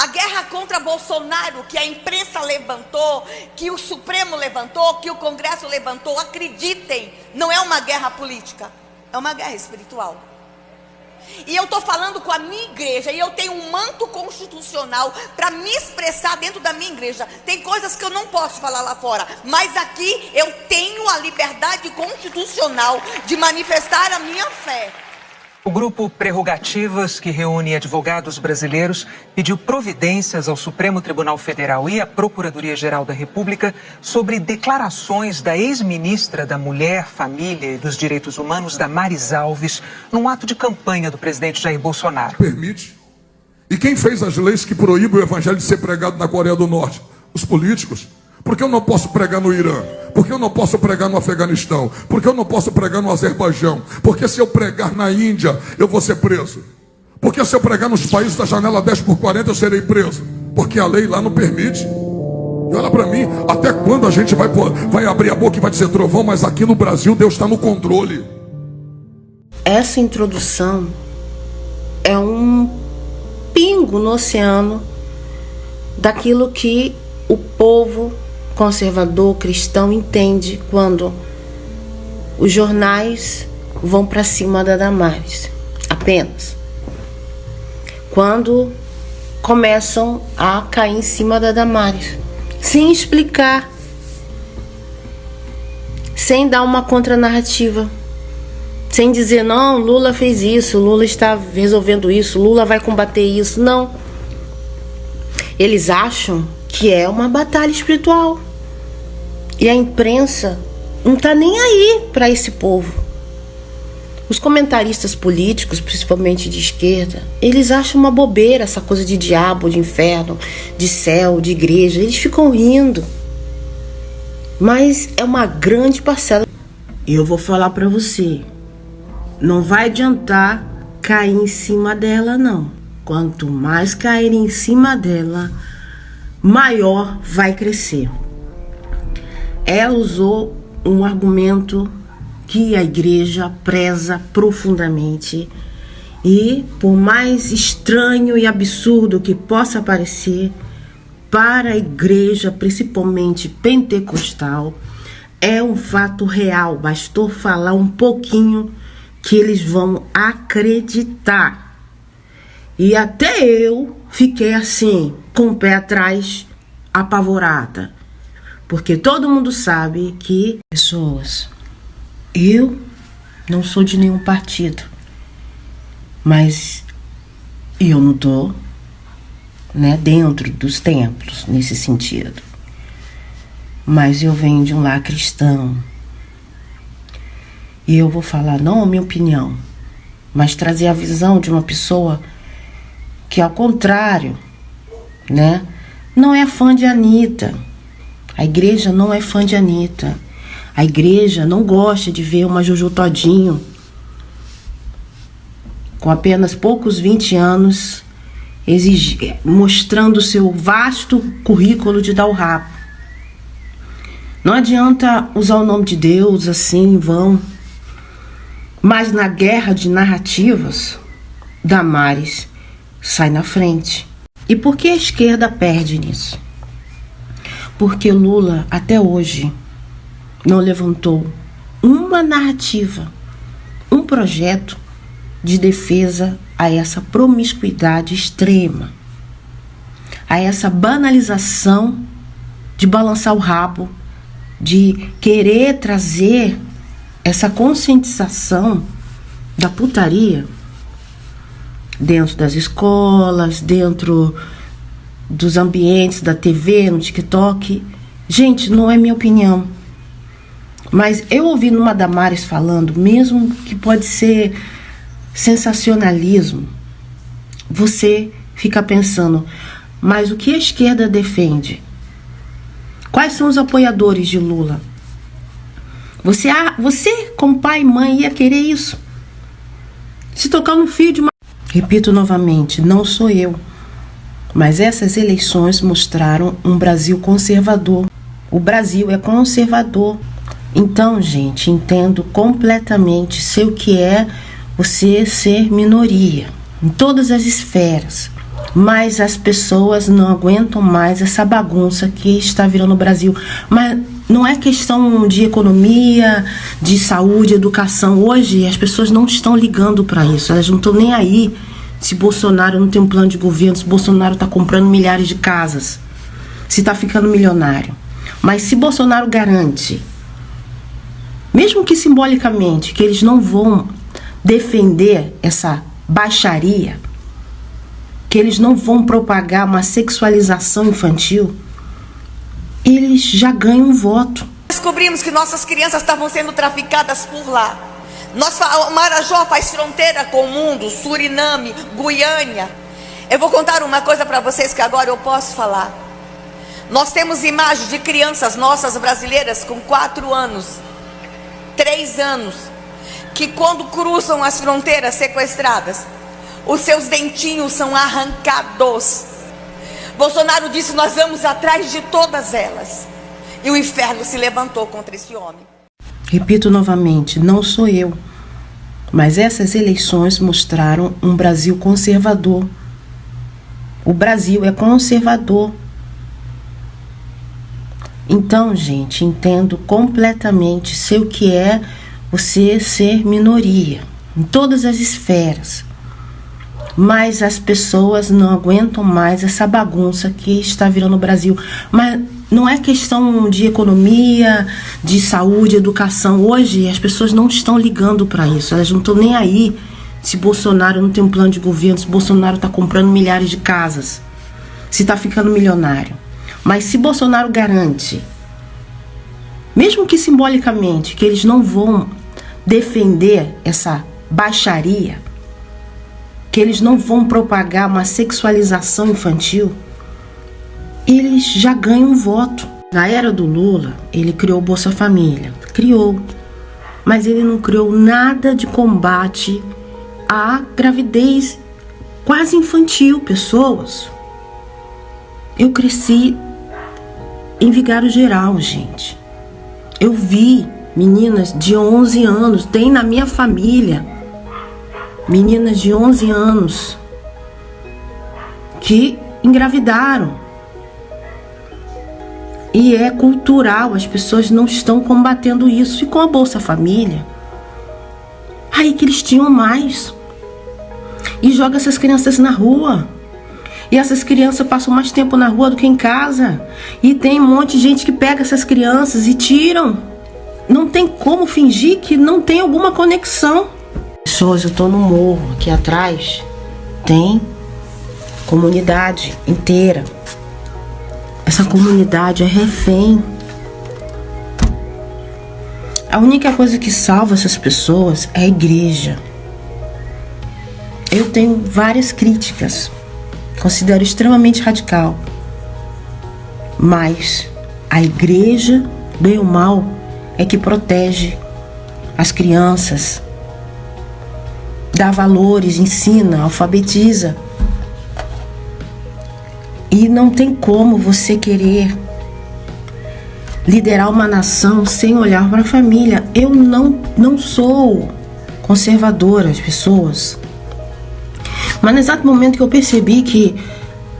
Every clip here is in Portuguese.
A guerra contra Bolsonaro, que a imprensa levantou, que o Supremo levantou, que o Congresso levantou, acreditem, não é uma guerra política, é uma guerra espiritual. E eu estou falando com a minha igreja, e eu tenho um manto constitucional para me expressar dentro da minha igreja. Tem coisas que eu não posso falar lá fora, mas aqui eu tenho a liberdade constitucional de manifestar a minha fé. O grupo Prerrogativas, que reúne advogados brasileiros, pediu providências ao Supremo Tribunal Federal e à Procuradoria-Geral da República sobre declarações da ex-ministra da Mulher, Família e dos Direitos Humanos, Damares Alves, num ato de campanha do presidente Jair Bolsonaro. Permite. E quem fez as leis que proíbem o evangelho de ser pregado na Coreia do Norte? Os políticos. Por que eu não posso pregar no Irã? Por que eu não posso pregar no Afeganistão? Por que eu não posso pregar no Azerbaijão? Porque se eu pregar na Índia, eu vou ser preso. Porque se eu pregar nos países da janela 10x40, eu serei preso. Porque a lei lá não permite. E olha para mim, até quando a gente vai abrir a boca e vai dizer trovão, mas aqui no Brasil Deus está no controle. Essa introdução é um pingo no oceano daquilo que o povo conservador cristão entende quando os jornais vão para cima da Damares. Apenas quando começam a cair em cima da Damares, sem explicar, sem dar uma contranarrativa, sem dizer não, Lula fez isso, Lula está resolvendo isso, Lula vai combater isso. Não. Eles acham que é uma batalha espiritual. E a imprensa não está nem aí para esse povo. Os comentaristas políticos, principalmente de esquerda, eles acham uma bobeira essa coisa de diabo, de inferno, de céu, de igreja. Eles ficam rindo. Mas é uma grande parcela. Eu vou falar para você, não vai adiantar cair em cima dela, não. Quanto mais cair em cima dela, maior vai crescer. Ela usou um argumento que a igreja preza profundamente e, por mais estranho e absurdo que possa parecer, para a igreja, principalmente pentecostal, é um fato real. Bastou falar um pouquinho que eles vão acreditar. E até eu fiquei assim, com o pé atrás, apavorada. Porque todo mundo sabe que, pessoas, eu não sou de nenhum partido. Mas eu não estou, dentro dos templos, nesse sentido. Mas eu venho de um lar cristão. E eu vou falar, não a minha opinião, mas trazer a visão de uma pessoa que, ao contrário, não é fã de Anitta. A igreja não é fã de Anitta. A igreja não gosta de ver uma Juju Todinho com apenas poucos 20 anos mostrando o seu vasto currículo de dar o rabo. Não adianta usar o nome de Deus assim em vão. Mas na guerra de narrativas, Damares sai na frente. E por que a esquerda perde nisso? Porque Lula, até hoje, não levantou uma narrativa, um projeto de defesa a essa promiscuidade extrema, a essa banalização de balançar o rabo, de querer trazer essa conscientização da putaria dentro das escolas, dentro dos ambientes da TV, no TikTok. Gente, não é minha opinião. Mas eu ouvi numa Damares falando, mesmo que pode ser sensacionalismo, você fica pensando, mas o que a esquerda defende? Quais são os apoiadores de Lula? Você como pai e mãe, ia querer isso? Se tocar no fio de uma... Repito novamente, não sou eu. Mas essas eleições mostraram um Brasil conservador. O Brasil é conservador. Então, gente, entendo completamente, sei o que é você ser minoria, em todas as esferas. Mas as pessoas não aguentam mais essa bagunça que está virando o Brasil. Mas não é questão de economia, de saúde, educação. Hoje as pessoas não estão ligando para isso. Elas não estão nem aí se Bolsonaro não tem um plano de governo, se Bolsonaro está comprando milhares de casas, se está ficando milionário. Mas se Bolsonaro garante, mesmo que simbolicamente, que eles não vão defender essa baixaria, que eles não vão propagar uma sexualização infantil, eles já ganham um voto. Descobrimos que nossas crianças estavam sendo traficadas por lá. O Marajó faz fronteira com o mundo, Suriname, Guiânia. Eu vou contar uma coisa para vocês que agora eu posso falar. Nós temos imagens de crianças nossas brasileiras com 4 anos, 3 anos, que quando cruzam as fronteiras sequestradas, os seus dentinhos são arrancados. Bolsonaro disse: nós vamos atrás de todas elas. E o inferno se levantou contra esse homem. Repito novamente, não sou eu, mas essas eleições mostraram um Brasil conservador. O Brasil é conservador. Então, gente, entendo completamente, sei o que é você ser minoria, em todas as esferas. Mas as pessoas não aguentam mais essa bagunça que está virando o Brasil. Mas não é questão de economia, de saúde, educação. Hoje as pessoas não estão ligando para isso. Elas não estão nem aí se Bolsonaro não tem um plano de governo, se Bolsonaro está comprando milhares de casas, se está ficando milionário. Mas se Bolsonaro garante, mesmo que simbolicamente, que eles não vão defender essa baixaria, que eles não vão propagar uma sexualização infantil, eles já ganham um voto. Na era do Lula, ele criou o Bolsa Família. Criou. Mas ele não criou nada de combate à gravidez quase infantil, pessoas. Eu cresci em Vigário Geral, gente. Eu vi meninas de 11 anos, tem na minha família, meninas de 11 anos que engravidaram. E é cultural, as pessoas não estão combatendo isso. E com a Bolsa Família, aí que eles tinham mais. E joga essas crianças na rua. E essas crianças passam mais tempo na rua do que em casa. E tem um monte de gente que pega essas crianças e tiram. Não tem como fingir que não tem alguma conexão. Pessoas, eu tô no morro aqui atrás, tem comunidade inteira. Essa comunidade é refém. A única coisa que salva essas pessoas é a igreja. Eu tenho várias críticas, considero extremamente radical, mas a igreja, bem ou mal, é que protege as crianças, dá valores, ensina, alfabetiza. E não tem como você querer liderar uma nação sem olhar para a família. Eu não sou conservadora, as pessoas. Mas no exato momento que eu percebi que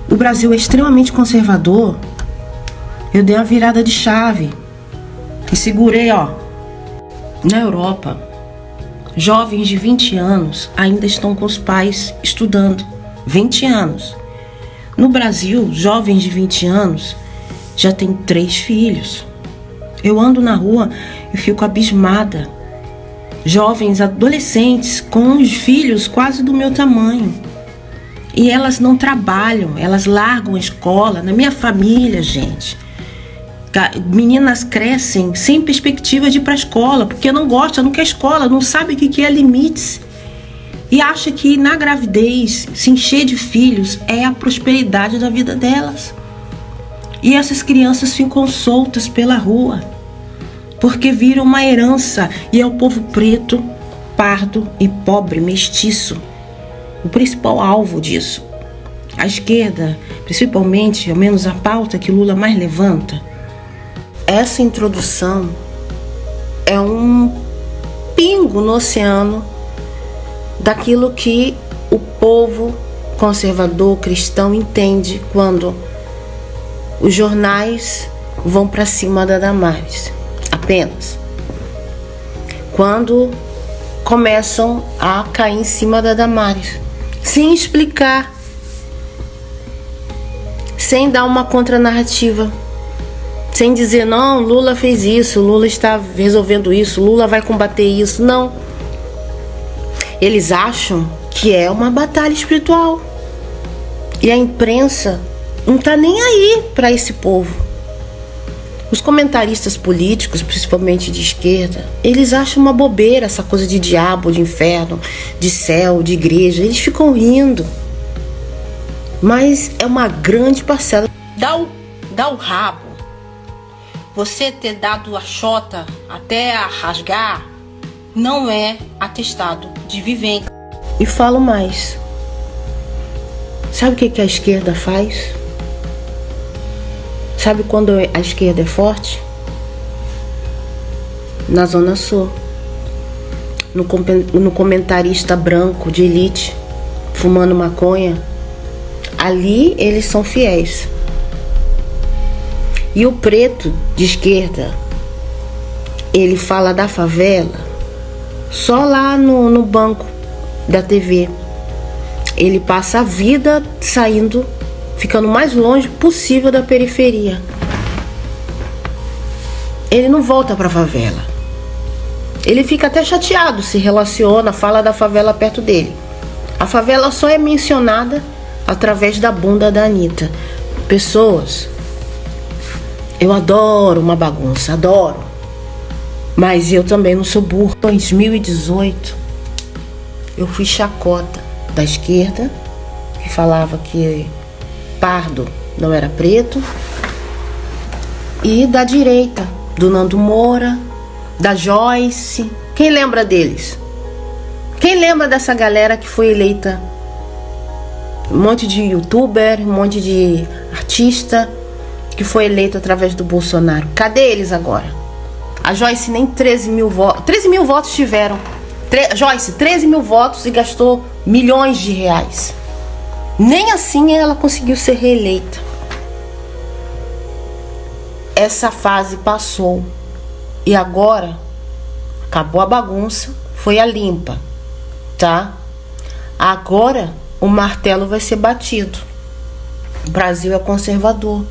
o Brasil é extremamente conservador, eu dei uma virada de chave e segurei, na Europa, jovens de 20 anos ainda estão com os pais estudando. 20 anos. No Brasil, jovens de 20 anos já têm 3 filhos. Eu ando na rua e fico abismada. Jovens, adolescentes com os filhos quase do meu tamanho. E elas não trabalham, elas largam a escola. Na minha família, gente, meninas crescem sem perspectiva de ir para a escola, porque não gosta, não quer escola, não sabe o que é limites. E acha que na gravidez, se encher de filhos é a prosperidade da vida delas. E essas crianças ficam soltas pela rua, porque viram uma herança, e é o povo preto, pardo e pobre, mestiço, o principal alvo disso. A esquerda, principalmente, ao menos a pauta que Lula mais levanta. Essa introdução é um pingo no oceano daquilo que o povo conservador, cristão, entende quando os jornais vão para cima da Damares. Apenas. Quando começam a cair em cima da Damares. Sem explicar. Sem dar uma contranarrativa. Sem dizer, não, Lula fez isso, Lula está resolvendo isso, Lula vai combater isso. Não. Eles acham que é uma batalha espiritual. E a imprensa não está nem aí para esse povo. Os comentaristas políticos, principalmente de esquerda, eles acham uma bobeira essa coisa de diabo, de inferno, de céu, de igreja. Eles ficam rindo. Mas é uma grande parcela. Dá o rabo. Você ter dado a chota até a rasgar não é atestado de vivência. E falo mais. Sabe o que a esquerda faz? Sabe quando a esquerda é forte? Na Zona Sul. No comentarista branco de elite, fumando maconha. Ali eles são fiéis. E o preto de esquerda, ele fala da favela só lá no banco da TV. Ele passa a vida saindo, ficando o mais longe possível da periferia. Ele não volta pra favela. Ele fica até chateado, se relaciona, fala da favela perto dele. A favela só é mencionada através da bunda da Anitta. Pessoas, eu adoro uma bagunça, adoro. Mas eu também não sou burro. Em 2018, eu fui chacota da esquerda, que falava que pardo não era preto, e da direita, do Nando Moura, da Joyce. Quem lembra deles? Quem lembra dessa galera que foi eleita? Um monte de youtuber, um monte de artista que foi eleito através do Bolsonaro. Cadê eles agora? A Joyce nem 13 mil votos. 13 mil votos tiveram. Joyce, 13 mil votos e gastou milhões de reais. Nem assim ela conseguiu ser reeleita. Essa fase passou. E agora acabou a bagunça. Foi a limpa. Tá? Agora o martelo vai ser batido. O Brasil é conservador.